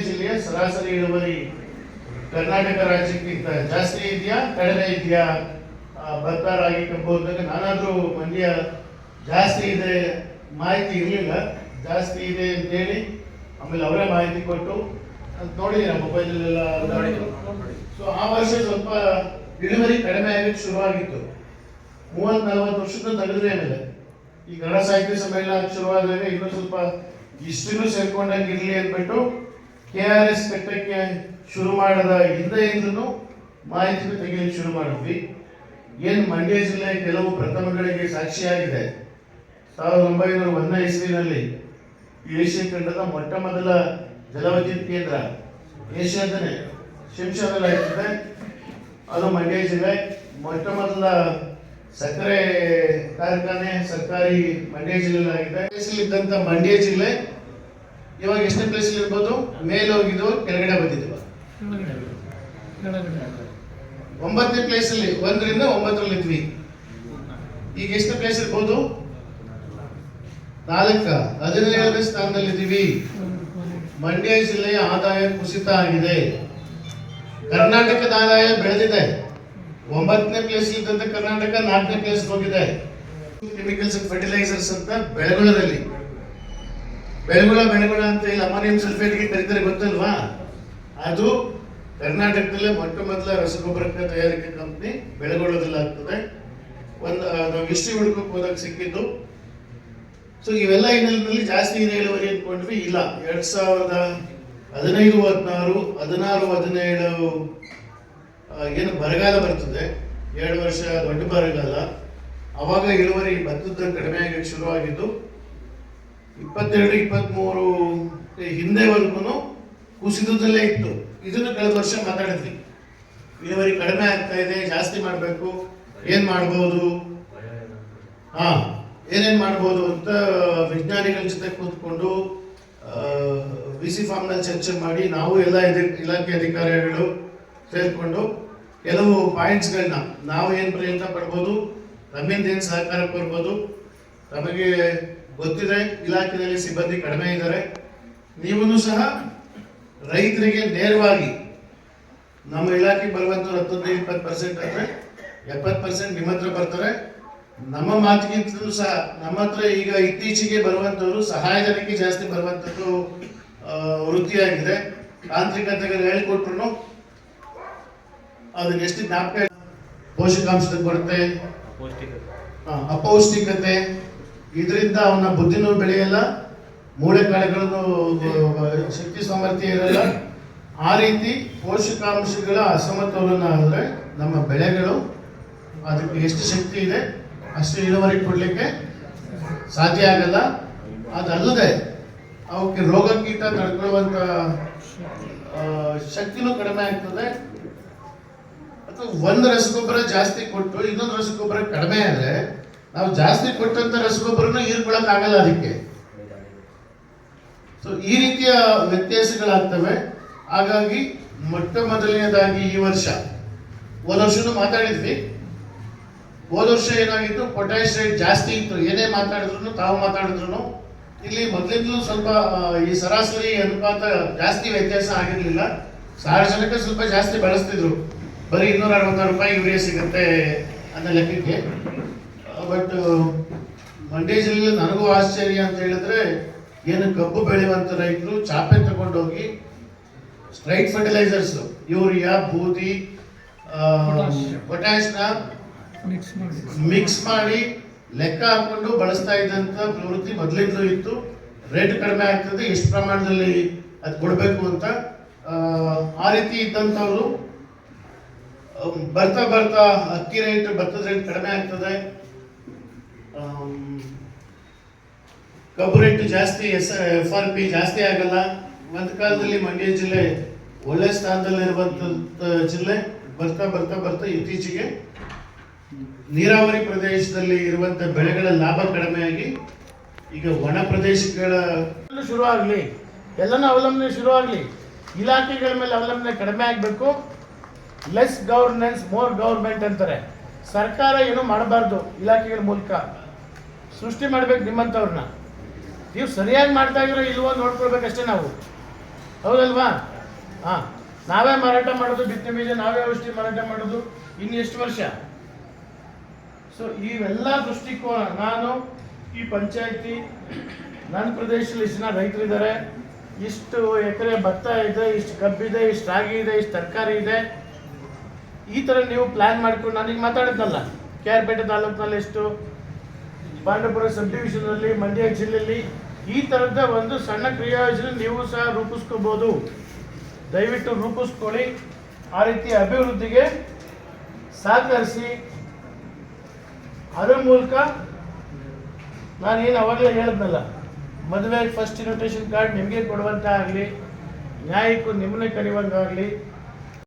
ಜಿಲ್ಲೆಯ ಸರಾಸರಿ ಇಳುವರಿ ಕರ್ನಾಟಕ ರಾಜ್ಯಕ್ಕಿಂತ ಜಾಸ್ತಿ ಇದೆಯಾ ಕಡಿಮೆ ಇದೆಯಾ? ಭತ್ತ, ರಾಗಿ, ಕಬ್ಬು ಅಂದಾಗ ನಾನಾದ್ರೂ ಮಂಡ್ಯ ಜಾಸ್ತಿ ಇದೆ ಮಾಹಿತಿ ಇರಲಿಲ್ಲ, ಜಾಸ್ತಿ ಇದೆ ಅಂತೇಳಿ ಆಮೇಲೆ ಅವರೇ ಮಾಹಿತಿ ಕೊಟ್ಟು ಅಂತ ನೋಡಿದ್ದೀರಾ ಮೊಬೈಲಲ್ಲೆಲ್ಲ. ಸೊ ಆ ವರ್ಷ ಸ್ವಲ್ಪ ಇಳುವರಿ ಕಡಿಮೆ ಆಗಕ್ಕೆ ಶುರುವಾಗಿತ್ತು. 30-40 ವರ್ಷದ ತೆಗೆದ್ರೆ ಏನಿದೆ, ಈ ಕನ್ನಡ ಸಾಹಿತ್ಯ ಸಮ್ಮೇಳನ ಶುರುವಾದಾಗ ಇನ್ನೂ ಸ್ವಲ್ಪ ಇಷ್ಟನ್ನು ಸೇರ್ಕೊಂಡಾಗಿರ್ಲಿ ಅಂದ್ಬಿಟ್ಟು KRS ಕಟ್ಟಕ್ಕೆ ಶುರು ಮಾಡದ ಹಿಂದೆಯಿಂದನೂ ಮಾಹಿತಿ ತೆಗೆಯಲು ಶುರು ಮಾಡಿದ್ವಿ. ಏನು ಮಂಡ್ಯ ಜಿಲ್ಲೆ ಕೆಲವು ಪ್ರಥಮಗಳಿಗೆ ಸಾಕ್ಷಿಯಾಗಿದೆ. 1901 ಇಸ್ವಿನಲ್ಲಿ ಏಷ್ಯಾ ಖಂಡದ ಮೊಟ್ಟ ಮೊದಲ ಜಲವಿದ್ಯುತ್ ಕೇಂದ್ರ ಏಷ್ಯಾದನೇ ಶಿಂಷಾದಲ್ಲಿ ಆಗ್ತದೆ, ಅದು ಮಂಡ್ಯ ಜಿಲ್ಲೆ. ಮೊಟ್ಟ ಮೊದಲ ಸಕ್ಕರೆ ಕಾರ್ಖಾನೆ ಸರ್ಕಾರಿ ಮಂಡ್ಯ ಜಿಲ್ಲೆ ಆಗಿದೆ. ಇದ್ದಂತ ಮಂಡ್ಯ ಜಿಲ್ಲೆ ಇವಾಗ ಎಷ್ಟನೇ ಪ್ಲೇಸ್ ಇರ್ಬೋದು? ಮೇಲೆ ಹೋಗಿದ್ದು, ಕೆಳಗಡೆ ಬಂದಿದ್ವು. 9ನೇ ಪ್ಲೇಸ್ ಅಲ್ಲಿ, 1ರಿಂದ 9ರಲ್ಲಿ ಇದ್ವಿ. ಈಗ ಎಷ್ಟನೇ ಪ್ಲೇಸ್ ಇರ್ಬೋದು? 17ನೇ ಸ್ಥಾನದಲ್ಲಿದ್ದೀವಿ. ಮಂಡ್ಯ ಜಿಲ್ಲೆಯ ಆದಾಯ ಕುಸಿತ ಆಗಿದೆ. ಕರ್ನಾಟಕದ ಆದಾಯ ಬೆಳೆದಿದೆ. 9ನೇ ಪ್ಲೇಸ್ ಇದ್ದಂತ ಕರ್ನಾಟಕ 4ನೇ ಪ್ಲೇಸ್ ಹೋಗಿದೆ. ಕೆಮಿಕಲ್ಸ್ ಅಂಡ್ ಫರ್ಟಿಲೈಸರ್ಸ್ ಅಂತ ಬೆಳೆಗಳಲ್ಲಿ ಬೆಳೆಗಳ ಅಂತ ಇಲ್ಲಿ ಅಮೋನಿಯಂ ಸಲ್ಫೇಟ್ಗೆ ಕರೀತಾರೆ, ಗೊತ್ತಲ್ವಾ? ಅದು ಕರ್ನಾಟಕದಲ್ಲೇ ಮೊಟ್ಟ ಮೊದಲ ರಸಗೊಬ್ಬರ ತಯಾರಿಕೆ ಕಂಪನಿ ಬೆಳೆಗೊಳ್ಳೋದಿಲ್ಲ ಆಗ್ತದೆ. ನಾವು ಹಿಸ್ಟ್ರಿ ಹುಡುಕಕ್ಕೆ ಹೋದಾಗ ಸಿಕ್ಕಿದ್ದು. ಸೊ ಇವೆಲ್ಲ ಹಿನ್ನೆಲೆಯಲ್ಲಿ ಜಾಸ್ತಿ ಇಳುವರಿ ಅಂದ್ಕೊಂಡ್ವಿ. ಇಲ್ಲ, 2015-16, 16-17 ಏನು ಬರಗಾಲ ಬರ್ತದೆ, 2 ವರ್ಷ ದೊಡ್ಡ ಬರಗಾಲ, ಅವಾಗ ಇಳುವರಿ ಭತ್ತದ ಕಡಿಮೆ ಆಗಕ್ಕೆ ಶುರುವಾಗಿದ್ದು. 22-23 ಹಿಂದೆವರೆಗೂ ಕುಸಿತದಲ್ಲೇ ಇತ್ತು. ಇದನ್ನು ಕಳೆದ ವರ್ಷ ಮಾತಾಡಿದ್ವಿ. ಇಳುವರಿ ಕಡಿಮೆ ಆಗ್ತಾ ಇದೆ, ಜಾಸ್ತಿ ಮಾಡಬೇಕು, ಏನ್ ಮಾಡ್ಬೋದು, ಏನೇನ್ ಮಾಡ್ಬೋದು ಅಂತ ವಿಜ್ಞಾನಿಗಳ ಜೊತೆ ಕೂತ್ಕೊಂಡು VC ಫಾರ್ಮ್ ನಲ್ಲಿ ಚರ್ಚೆ ಮಾಡಿ, ನಾವು ಎಲ್ಲ ಇಲಾಖೆ ಅಧಿಕಾರಿಗಳು ಸೇರ್ಕೊಂಡು ಕೆಲವು ಪಾಯಿಂಟ್ಸ್ಗಳನ್ನ ನಾವು ಏನ್ ಪ್ರಯತ್ನ ಪಡ್ಬೋದು, ನಮ್ಮಿಂದ ಏನ್ ಸಹಕಾರ ಕೊಡ್ಬೋದು. ನಮಗೆ ಗೊತ್ತಿದೆ ಇಲಾಖೆಯಲ್ಲಿ ಸಿಬ್ಬಂದಿ ಕಡಿಮೆ ಇದ್ದಾರೆ. ನೀವು ಸಹ ರೈತರಿಗೆ ನೇರವಾಗಿ ನಮ್ಮ ಇಲಾಖೆಗೆ ಬರುವಂತವ್ರು 15-20% ಅಂದ್ರೆ 70% ನಿಮ್ಮ ಹತ್ರ ಬರ್ತಾರೆ. ನಮ್ಮ ಮಾತಿಗಿಂತಲೂ ಸಹ ನಮ್ಮ ಹತ್ರ ಈಗ ಇತ್ತೀಚೆಗೆ ಬರುವಂತವರು ಸಹಾಯಧನಕ್ಕೆ ಜಾಸ್ತಿ ಬರುವಂತದ್ದು ವೃತ್ತಿಯಾಗಿದೆ. ತಾಂತ್ರಿಕತೆಗಳು ಹೇಳಿಕೊಟ್ರು ಅದನ್ನ ಎಷ್ಟು ಜ್ಞಾಪಕ, ಪೋಷಕಾಂಶದ ಕೊರತೆ, ಅಪೌಷ್ಟಿಕತೆ, ಇದರಿಂದ ಅವನ ಬುದ್ಧಿನೂ ಬೆಳೆಯಲ್ಲ, ಮೂಳೆ ಕಾಳುಗಳನ್ನು ಶಕ್ತಿ ಸಾಮರ್ಥ್ಯ ಇರಲ್ಲ. ಆ ರೀತಿ ಪೋಷಕಾಂಶಗಳ ಅಸಮತೋಲನ ಆದರೆ ನಮ್ಮ ಬೆಳೆಗಳು ಅದಕ್ಕೆ ಎಷ್ಟು ಶಕ್ತಿ ಇದೆ ಅಷ್ಟು ಇಳುವರಿ ಕೊಡಲಿಕ್ಕೆ ಸಾಧ್ಯ ಆಗಲ್ಲ. ಅದಲ್ಲದೆ ಅವಕ್ಕೆ ರೋಗ ಕೀಟ ತಡ್ಕೊಳ್ಳುವಂತ ಶಕ್ತಿನೂ ಕಡಿಮೆ ಆಗ್ತದೆ. ಅಥವಾ ಒಂದು ರಸಗೊಬ್ಬರ ಜಾಸ್ತಿ ಕೊಟ್ಟು ಇನ್ನೊಂದು ರಸಗೊಬ್ಬರ ಕಡಿಮೆ ಆದರೆ ನಾವು ಜಾಸ್ತಿ ಕೊಟ್ಟಂತ ರಸಗೊಬ್ಬರನ ಹೀರ್ಕೊಳಕ್ ಆಗಲ್ಲ ಅದಕ್ಕೆ. ಸೊ ಈ ರೀತಿಯ ವ್ಯತ್ಯಾಸಗಳಾಗ್ತವೆ. ಹಾಗಾಗಿ ಮೊಟ್ಟ ಮೊದಲನೇದಾಗಿ ಈ ವರ್ಷ, ಹೋದ ವರ್ಷನೂ ಮಾತಾಡಿದ್ವಿ. ಹೋದ ವರ್ಷ ಏನಾಗಿತ್ತು, ಪೊಟ್ಯಾಶ್ ರೇಟ್ ಜಾಸ್ತಿ ಇತ್ತು. ಏನೇ ಮಾತಾಡಿದ್ರು, ತಾವು ಮಾತಾಡಿದ್ರು, ಇಲ್ಲಿ ಮೊದಲಿಂದಲೂ ಸ್ವಲ್ಪ ಈ ಸರಾಸರಿ ಅನುಪಾತ ಜಾಸ್ತಿ ವ್ಯತ್ಯಾಸ ಆಗಿರ್ಲಿಲ್ಲ. ಸಾರ್ವಜನಿಕ ಸ್ವಲ್ಪ ಜಾಸ್ತಿ ಬಳಸ್ತಿದ್ರು, ಬರೀ 266 ರೂಪಾಯಿ ಯೂರಿಯಾ ಸಿಗುತ್ತೆ ಅನ್ನೋ ಲೆಕ್ಕಕ್ಕೆ. ಬಟ್ ಮಂಡ್ಯ ಜಿಲ್ಲೆಯಲ್ಲಿ ನನಗೂ ಆಶ್ಚರ್ಯ ಅಂತ ಹೇಳಿದ್ರೆ, ಏನು ಕಬ್ಬು ಬೆಳೆಯುವಂತ ರೈತರು ಚಾಪೆ ತಗೊಂಡೋಗಿ ಸ್ಟ್ರೈಟ್ ಫರ್ಟಿಲೈಸರ್ಸ್, ಯೂರಿಯಾ, ಬೂದಿ, ಪೊಟ್ಯಾಶ್ನ ಮಿಕ್ಸ್ ಮಾಡಿ ಲೆಕ್ಕ ಹಾಕೊಂಡು ಬಳಸ್ತಾ ಇದ್ದಂತ ಪ್ರವೃತ್ತಿ ಮೊದಲಿಂದಲೂ ಇತ್ತು. ರೇಟ್ ಕಡಿಮೆ ಆಗ್ತದೆ, ಎಷ್ಟು ಪ್ರಮಾಣದಲ್ಲಿ ಅದು ಕೊಡಬೇಕು ಅಂತ. ಆ ರೀತಿ ಇದ್ದಂಥವ್ರು ಬರ್ತಾ ಬರ್ತಾ ಅಕ್ಕಿ ರೇಟ್, ಭತ್ತದ ರೇಟ್ ಕಡಿಮೆ ಆಗ್ತದೆ, ಕಬ್ಬು ರೇಟ್ ಜಾಸ್ತಿ, FRP ಜಾಸ್ತಿ ಆಗಲ್ಲ. ಒಂದು ಕಾಲದಲ್ಲಿ ಮಂಡ್ಯ ಜಿಲ್ಲೆ ಒಳ್ಳೆ ಸ್ಥಾನದಲ್ಲಿರುವಂತ ಜಿಲ್ಲೆ. ಬರ್ತಾ ಬರ್ತಾ ಬರ್ತಾ ಇತ್ತೀಚೆಗೆ ನೀರಾವರಿ ಪ್ರದೇಶದಲ್ಲಿ ಇರುವಂತ ಬೆಳೆಗಳ ಲಾಭ ಕಡಿಮೆಯಾಗಿ ಈಗ ಒಣ ಪ್ರದೇಶಗಳ ಶುರುವಾಗಲಿ, ಎಲ್ಲನೂ ಅವಲಂಬನೆ ಶುರುವಾಗಲಿ. ಇಲಾಖೆಗಳ ಮೇಲೆ ಅವಲಂಬನೆ ಕಡಿಮೆ ಆಗಬೇಕು. ಲೆಸ್ ಗವರ್ನೆನ್ಸ್ ಮೋರ್ ಗವರ್ಮೆಂಟ್ ಅಂತಾರೆ. ಸರ್ಕಾರ ಏನೂ ಮಾಡಬಾರ್ದು, ಇಲಾಖೆಗಳ ಮೂಲಕ ಸೃಷ್ಟಿ ಮಾಡಬೇಕು. ನಿಮ್ಮಂಥವ್ರನ್ನ ನೀವು ಸರಿಯಾಗಿ ಮಾಡ್ತಾ ಇರೋ ಇಲ್ವೋ ನೋಡ್ಕೊಳ್ಬೇಕಷ್ಟೇ ನಾವು. ಹೌದಲ್ವಾ? ಹಾಂ, ನಾವೇ ಮಾರಾಟ ಮಾಡೋದು, ಬಿತ್ತನೆ ಬೀಜ ನಾವೇ ಔಷಧಿ ಮಾರಾಟ ಮಾಡೋದು, ಇನ್ನು ಎಷ್ಟು ವರ್ಷ? ಸೊ ಇವೆಲ್ಲ ದೃಷ್ಟಿಕೋನ, ನಾನು ಈ ಪಂಚಾಯತಿ, ನನ್ನ ಪ್ರದೇಶದಲ್ಲಿ ಇಷ್ಟು ಜನ ರೈತರಿದ್ದಾರೆ, ಇಷ್ಟು ಎಕರೆ ಭತ್ತ ಇದೆ, ಇಷ್ಟು ಕಬ್ಬಿದೆ, ಇಷ್ಟು ರಾಗಿ ಇದೆ, ಇಷ್ಟು ತರಕಾರಿ ಇದೆ, ಈ ಥರ ನೀವು ಪ್ಲ್ಯಾನ್ ಮಾಡ್ಕೊಂಡು, ನಾನೀಗ ಮಾತಾಡಿದ್ನಲ್ಲ, KR ತಾಲೂಕಿನಲ್ಲಿ ಎಷ್ಟು, ಪಾಂಡವಪುರ ಸಬ್ ಡಿವಿಷನಲ್ಲಿ, ಮಂಡ್ಯ ಜಿಲ್ಲೆಯಲ್ಲಿ ಈ ಥರದ ಒಂದು ಸಣ್ಣ ಕ್ರಿಯಾಯೋಜನೆ ನೀವು ಸಹ ರೂಪಿಸ್ಕೋಬೋದು. ದಯವಿಟ್ಟು ರೂಪಿಸ್ಕೊಳ್ಳಿ. ಆ ರೀತಿ ಅಭಿವೃದ್ಧಿಗೆ ಸಹಕರಿಸಿ. ಅದರ ಮೂಲಕ ನಾನೇನು ಅವಾಗಲೇ ಹೇಳಿದ್ನಲ್ಲ, ಮದುವೆಗೆ ಫಸ್ಟ್ ಇನ್ವಿಟೇಷನ್ ಕಾರ್ಡ್ ನಿಮಗೆ ಕೊಡುವಂಥ ಆಗಲಿ, ನ್ಯಾಯಕ್ಕೂ ನಿಮ್ಮನ್ನೇ ಕರೆಯುವಂಗಾಗಲಿ,